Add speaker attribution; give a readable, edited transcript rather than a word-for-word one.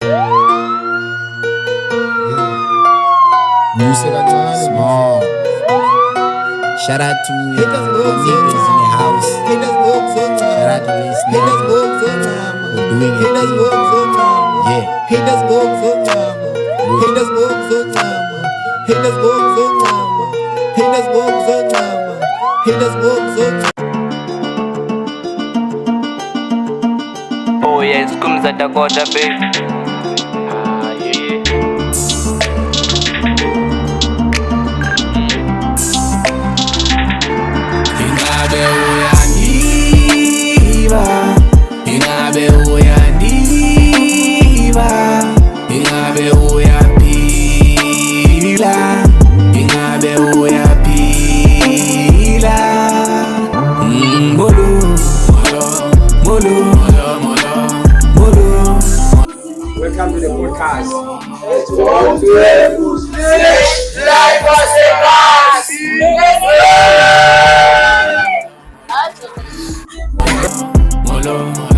Speaker 1: Music at all. Small. Shout out to niggas in the house. Shout out to this nigga for doing it. Yeah.
Speaker 2: Oh yeah, school za Dakota Bay.
Speaker 3: Welcome to the podcast.
Speaker 4: Life was a class.
Speaker 2: Molo.